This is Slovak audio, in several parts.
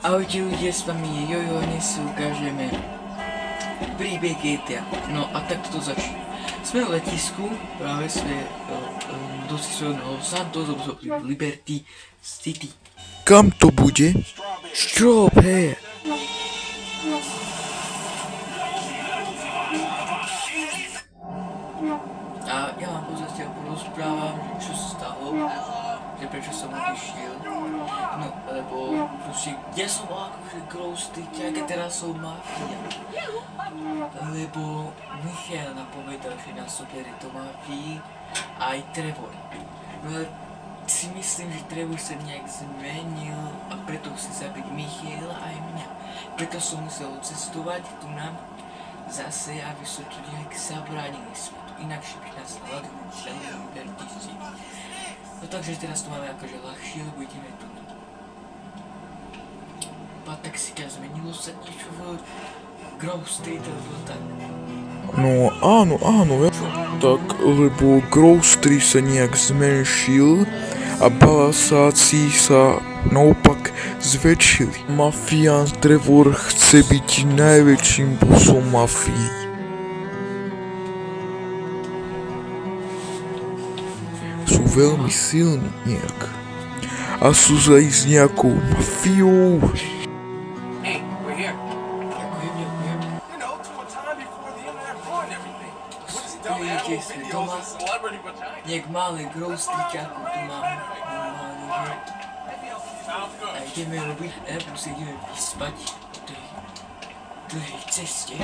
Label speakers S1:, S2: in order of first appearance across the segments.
S1: Ahojte ľudia, s vami je Jojo a dnes si ukážeme príbeh GTA. No a takto to začne. Sme v letisku, práve sme dosi svojho Santos, v Liberty City.
S2: Kam to bude?
S1: Strawberry. A ja vám pozrite porozprávam, čo sa stalo, že prečo som odišiel. No, lebo proste, ja som bol akože Grove Street, a teraz som mafia. Lebo Michal napovedal, že nás zoberie do mafii aj Trevor. No ale si myslím, že Trevor sa nejak zmenil a preto chce zabiť Michaela aj mňa. Preto som musel cestovať tu nám zase, aby som tu nejak zabránili svetu. Inakšie by nás hľadili celý Liberty City. No takže teraz to máme akože ľahšie, lebo ideme tu. A taxika, zmenilo sa niečo v Grove Street, alebo tak?
S2: No áno, tak, lebo Grove Street sa nejak zmenšil a balasáci sa naopak zväčšili. Mafián Trevor chce byť najväčším bosom mafii. Sú veľmi silní nejak. A sú aj s nejakou mafiou.
S1: Sme doma, nejak malé Grove Street, ako tu máme normálne, že? A ideme robiť, nebo sa ideme vyspať po tej dlhej ceste.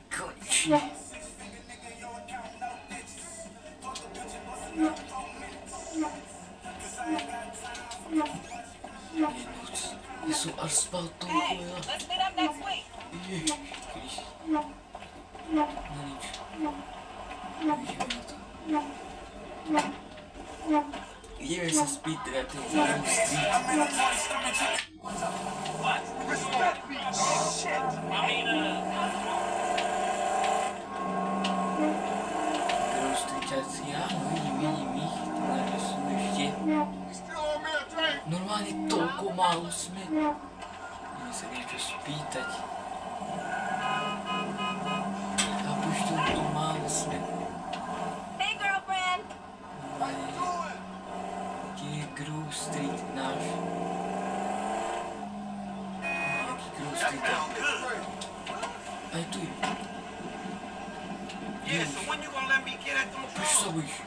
S1: Konečne. Ja som až spal toľko, ja. Ježiš. No nič. Ideme sa spýť teda tej Grove Street. Grove Streetáci, áno, vidím ich, ale sú ešte. Normálne toľko málo sme. Ideme sa niečo spýtať. Chápuš, toľko málo sme. Normálne, kde je Grove Street náš? Nejaký Grove Street. Aj tu je. Prečo sa bojíš?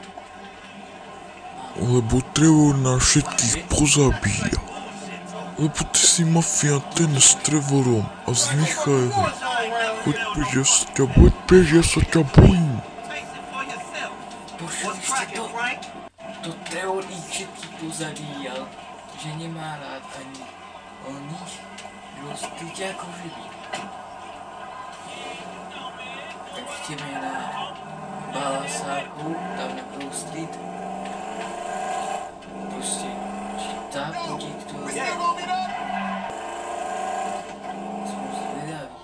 S2: Lebo Trevor nás všetkých pozabíja. Lebo ty si mafián, ten s Trevorom a s Michailom. Choď preč, ja sa ťa bojím.
S1: Počuli ste to? To Trevor ich všetkých pozabíjal, že nemá rád ani oných roztyťákov, že by. Tak ideme na balasáku, tam na Grove Street. Proste, či tá bude, ktorá... Som zvedavý.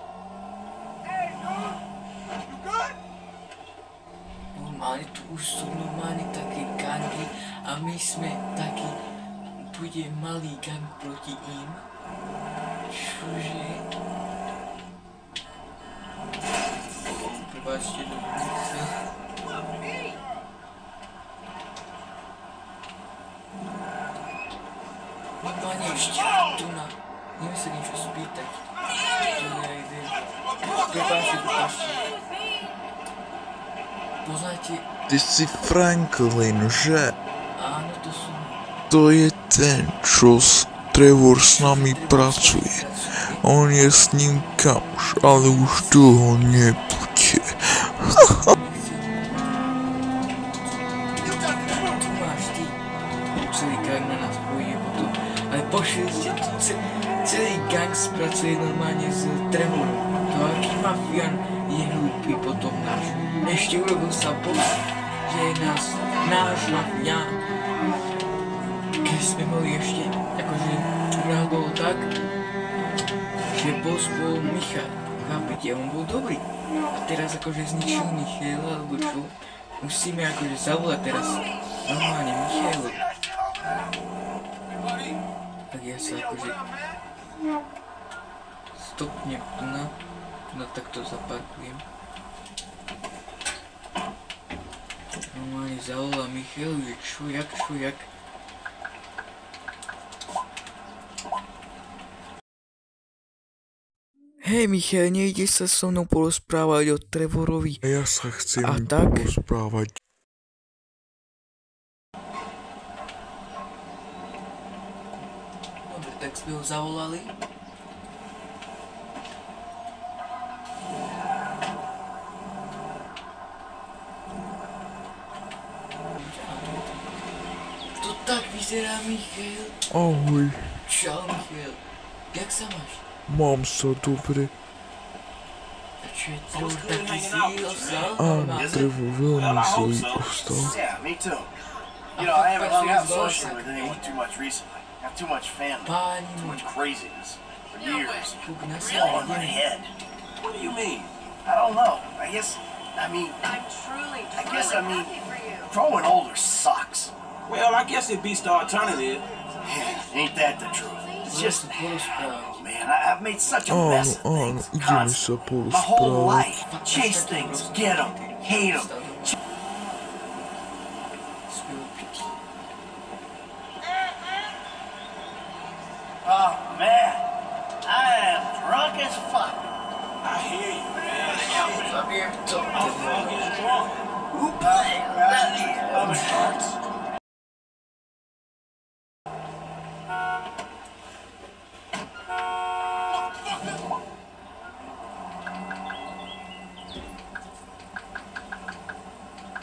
S1: Normálne, tu už sú normálne také gangy a my sme taký... Bude malý gang proti im. Čože? Prepáčte, dobrý. Normálne ešte tu na... Ideme sa niečo spýtať. Tu ja idem. Prepáčte. Poznáte?
S2: Ty si Franklin, že?
S1: Áno, to som.
S2: To je ten, čo Trevor s nami pracuje. On je s ním kamoš, ale už dlho nebude.
S1: Tu máš ty. Celý gang na nás pôjde potom. Ale pošli ste tu celý gang spracuje normálne s Trevorom. To aký mafián je hlúpy potom náš. Ešte urobil sa boss, že je náš mafián. Keď sme boli ešte, akože u nás bolo tak, že boss bol Michal. Chápete, on bol dobrý. A teraz akože zničil Michaela, alebo čo? Musíme akože zavolať teraz normálne Michaela. Tak ja sa akože stopnem tu na takto zaparkujem. Normálne zavolám Michaelu, že čo, jak. Hej Michal, nejdeš sa so mnou porozprávať o Trevorovi?
S2: A ja sa chcem
S1: A tak?
S2: porozprávať.
S1: Dobre, tak sme ho zavolali. To tak vyzerá Michal.
S2: Ahoj,
S1: Čau Michal, jak sa máš?
S2: mám sa dobre.
S1: A čo je Trevor taký zlý ostal?
S2: Áno, Trevor veľmi zlý ostal.
S3: Yeah, me too. You know, I haven't hung out socially with anyone too much recently. I have too much family,
S1: Páni
S3: too
S1: môj,
S3: much craziness for years.
S1: kúk na
S3: It's all in
S1: sa
S3: my head.
S4: What do you mean?
S3: I don't know. I guess,
S5: I'm truly happy for you.
S3: growing older sucks.
S4: Well, I guess it beats the alternative.
S3: Yeah, ain't that the truth? It's just,
S1: porozprávať.
S3: man, I've made such a
S2: Áno,
S3: mess of
S2: áno,
S3: things.
S2: ideme
S3: Constantly.
S2: sa
S3: My whole
S2: porozprávať.
S3: life. Chase things, get them, hate them. Oh, man. I am drunk as fuck.
S4: I hear you, man.
S1: Zabiem to.
S4: I'm fucking drunk.
S3: It hurts.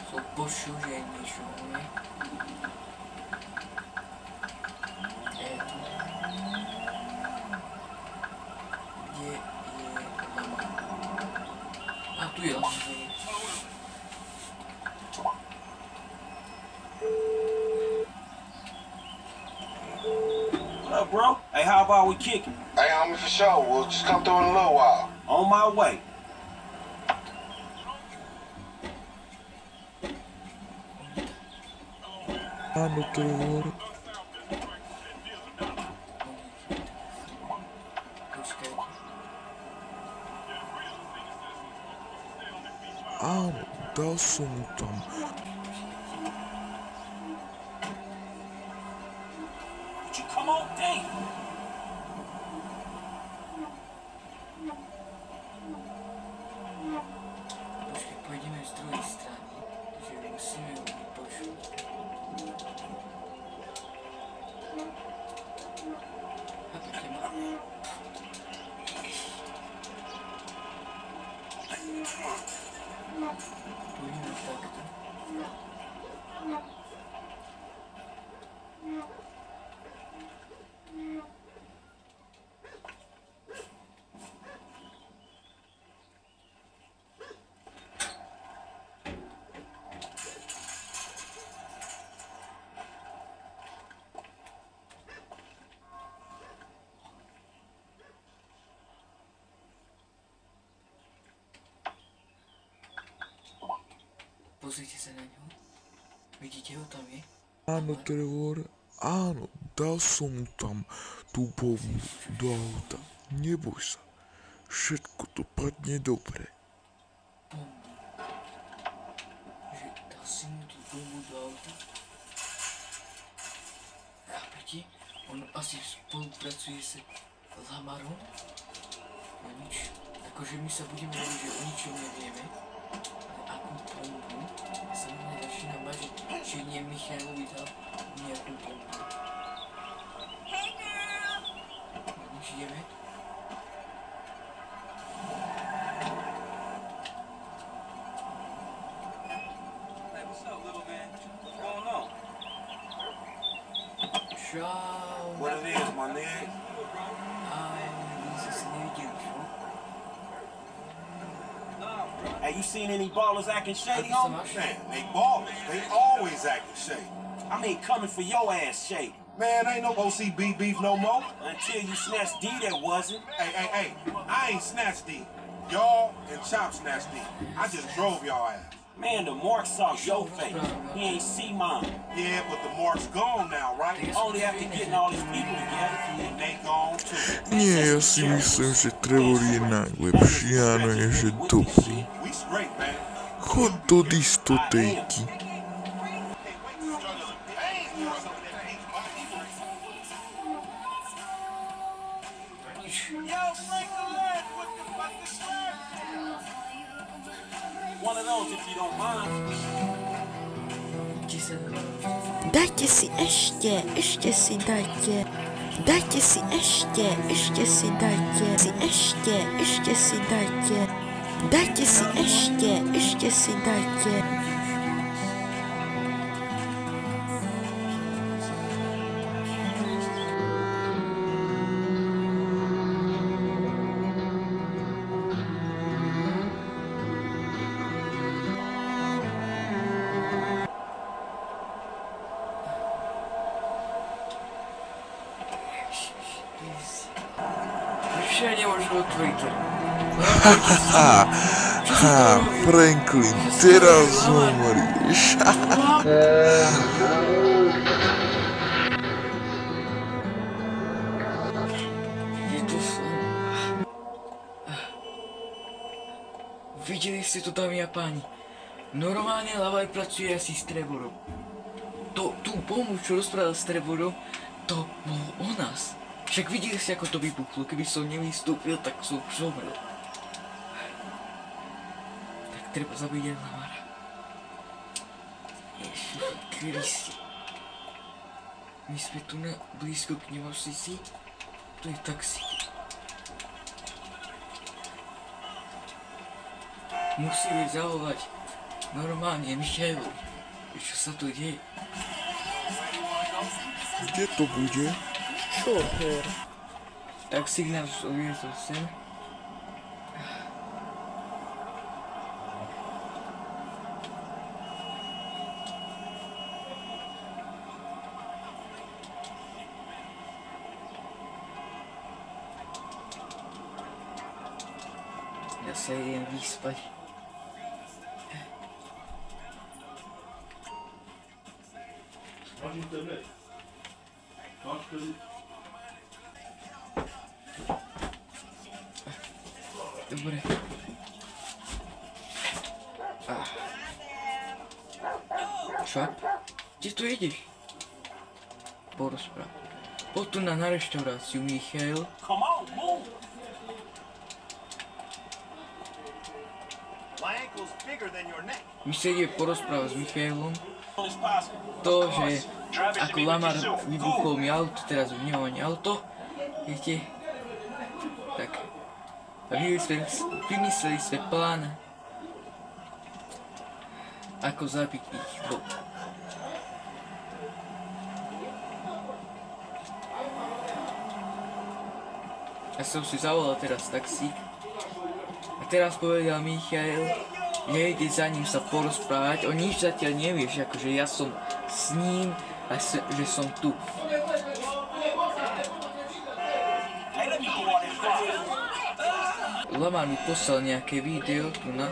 S1: So pošlu, že je niečo, ne? Eto. Kde je lama? A tu je lama, hej.
S4: What up, bro? Hey, how about we kick it?
S6: Hey, homie, for sure. We'll just come through in a little while.
S4: On my way.
S2: Áno, Trevor.
S1: Počkaj.
S2: Áno, dal som mu tam.
S4: Would you come on date?
S1: Počkaj, pôjdeme z druhej strany. Takže musíme ho vypočuť. Chápete ma? Pôjdeme takto. Pozrite sa na ňo. Vidíte ho, tam je?
S2: Áno, Trevor. Áno, dal som mu tam tú bombu do auta. Neboj sa. Všetko dopadne dobre.
S1: Bombu. Že dal si mu tú bombu do auta? Chápete? On asi spolupracuje s Lamarom? No nič. Akože my sa budeme robiť, že o ničom nevieme. Ale akú bombu? Ja sa mňa začínam bať, že nie Michailovi dal nejakú bombu.
S5: Hey girl!
S1: No nič, ideme?
S4: Hey, what's up, little man? What's going on?
S1: Čau.
S6: What it is, my nigga?
S1: My sme si nevideli, čo?
S4: Hey, you seen any ballers acting shady,
S1: Ako sa
S4: homie?
S1: máš?
S6: Man, they ballers. They always acting shady.
S4: I mean, coming for your ass shady.
S6: Man, ain't no OCB beef no more.
S4: Until you snatched D, that wasn't.
S6: Hey, I ain't snatched D. Y'all and Chomp snatched in. I just drove y'all ass.
S4: Man, the mark saw your face. He ain't see mine.
S6: Yeah, but the mark's gone now, right?
S4: Only after getting all these people together.
S6: And they gone too.
S2: Nie, ja si myslím, že Trevor je najlepší, áno je, že dobrý.
S6: We straight, man.
S2: Chod do diskotéky.
S4: One of those if you don't mind.
S7: Dajte si ešte si dajte. Dajte si ešte si dajte. Ešte si dajte. Dajte si ešte si dajte.
S1: Prečo ja nemôžem otvoriť?
S2: Franklin, teraz zomrieš.
S1: Je to som. Videli ste to, dámy a páni? Normálne Lavaj pracuje asi s Trevorom. Tú pomoc, čo rozprával s Trevorom, to bolo o nás. Však videli ste, ako to vybuchlo. Keby som nevystúpil, tak som zomrel. Tak treba zabiť Lamara. Ježiši Kristi. My sme tu na blízko k nemocnici. Tu je taxík. Musíme zavolať normálne Michailovi. Čo sa tu deje?
S2: Kde to bude?
S7: Čo, her?
S1: Taxík nás odviezol sem. Ja sa idem vyspať. Dobre. Švap? Kde tu ideš? Porozpráv. Poď tu na reštauráciu, Michail.
S4: Come on, move.
S3: My ankle's bigger than your neck.
S1: My sa ide porozprávať s Michailom.
S4: As possible.
S1: To, že ako Lamar vybuchol mi auto, teraz v ňom ani auto, viete, tak vymysleli sme plán, ako zabiť ich. Ja som si zavolal teraz taxík a teraz povedal Michail, že ide za ním sa porozprávať, on nič zatiaľ nevie, že akože ja som s ním a že som tu. Lamar mi poslal nejaké video tu na.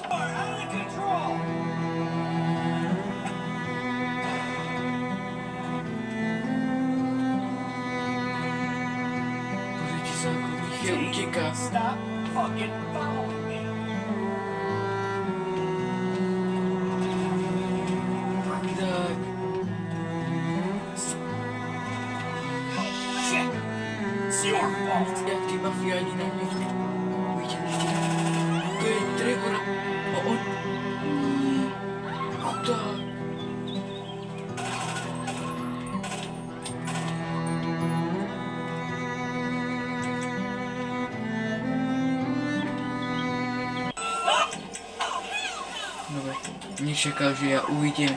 S1: Pozrite sa, ako Michail uteká.
S3: Stop fucking following me.
S1: Chudák.
S3: Shit. It's your fault.
S1: Jak tí mafiáni na mňa. Videli ste? To je Trevor. A on... Chudák. Dobre, nečakal, že ja uvidím.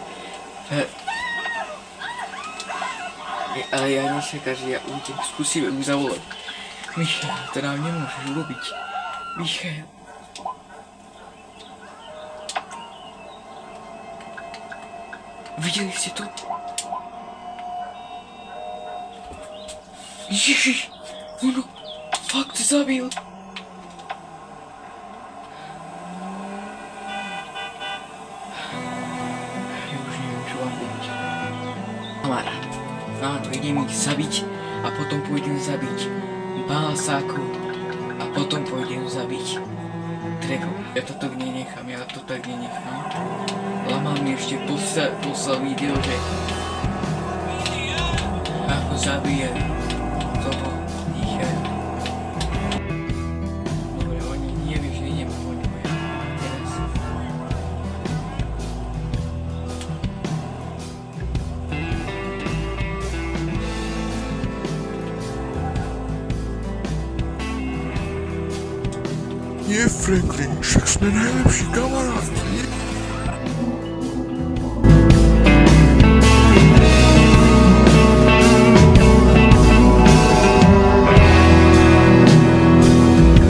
S1: Ale ja nečakal, že ja uvidím. Skúsime ju zavolať. Michail, to nám nemôžeš urobiť. Michail. Videli ste to? Ježiš, ono Fakt si zabil. Ja už neviem, čo mám povedať. Kamara. Áno, idem ich zabiť a potom pôjdem zabiť balasákov a potom pôjdem zabiť Trevor. Ja to tak nenechám, Lama mi ešte poslal video, že ako zabijem toho dýchajú. Dobre, oni nevie, že idem po ňu ja. Teraz.
S2: Nie, Franklin, však sme najlepší kamaráti.